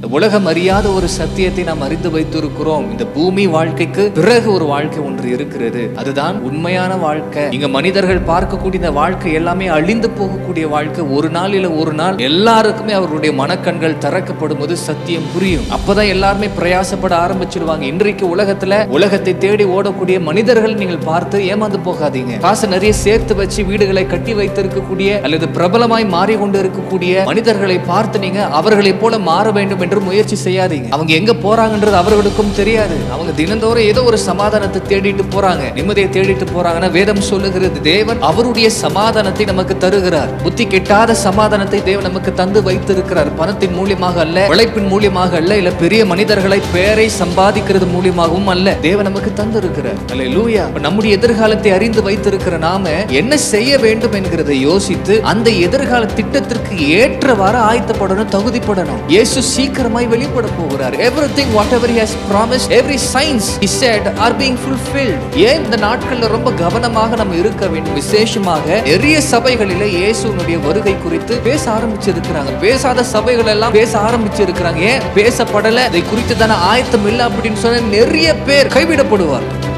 உலகம் அறியாத ஒரு சத்தியத்தை நாம் அறிந்து வைத்திருக்கிறோம். இந்த பூமி வாழ்க்கைக்கு பிறகு ஒரு வாழ்க்கை ஒன்று இருக்கிறது. அதுதான் உண்மையான வாழ்க்கை. இங்க மனிதர்கள் பார்க்கக்கூடிய இந்த வாழ்க்கை எல்லாமே அழிந்து போகக்கூடிய வாழ்க்கை. ஒரு நாள் இல்ல ஒரு நாள் எல்லாருக்குமே அவருடைய மனக்கண்கள் திறக்கப்படும் போது சத்தியம் புரியும். அப்பதான் எல்லாருமே பிரயாசப்பட ஆரம்பிச்சிருவாங்க. இன்றைக்கு உலகத்தை தேடி ஓடக்கூடிய மனிதர்கள் நீங்கள் பார்த்து ஏமாந்து போகாதீங்க. காசு நிறைய சேர்த்து வச்சு வீடுகளை கட்டி வைத்திருக்கக்கூடிய அல்லது பிரபலமாய் மாறிக்கொண்டு இருக்கக்கூடிய மனிதர்களை பார்த்து நீங்க அவர்களை போல மாற வேண்டும் என்று முயற்சி செய்யாதீங்க. அவங்க எங்க போறாங்கன்றது அவர்களுக்கும் தெரியாது. அவங்க தினந்தோறும் ஏதோ ஒரு சமாதானத்தை தேடிட்டு போறாங்க, நிம்மதியை தேடிட்டு போறாங்கன்னா வேதம் சொல்லுகிறது தேவன் அவருடைய சமாதானத்தை நமக்கு தருகிறார். புத்தி கெட்டாத சமாதானத்தை தேவன் நமக்கு தந்து வைத்திருக்கிறார். பணத்தின் மூலியமாக அல்ல, உழைப்பின் மூலியமாக அல்ல, இல்ல பெரிய மனிதர்களை பேரை சம்பாதிக்கிறது மூலியமாகவும் அல்ல, தேவன் நமக்கு தந்து இருக்கிறார். அல்லேலூயா. நம்முடைய எதிர்காலத்தை அறிந்து வைத்திருக்கிற நாம என்ன செய்ய வேண்டும் என்கிறதை யோசித்து அந்த எதிர்கால திட்டத்திற்கு ஏற்றவாறு ஆயத்தப்படணும், தகுதிப்படணும். இயேசு சீக்கிரமாய் வெளிப்பட போகிறார். Everything whatever he has promised, every signs he said are being fulfilled. ஏன் இந்த நாட்கள்ல ரொம்ப கவனமாக நம்ம இருக்க வேண்டும். விசேஷமாக நிறைய சபைகளில இயேசுனுடைய வருகை குறித்து பேச ஆரம்பிச்சிருக்கிறாங்க. பேசாத சபைகள் எல்லாம் பேச ஆரம்பிச்சிருக்கிறாங்க. ஏன் பேசப்படல, இதை குறித்து தான ஆயத்தம் இல்லை அப்படின்னு சொன்ன நிறைய பேர் கைவிடப்படுவார்.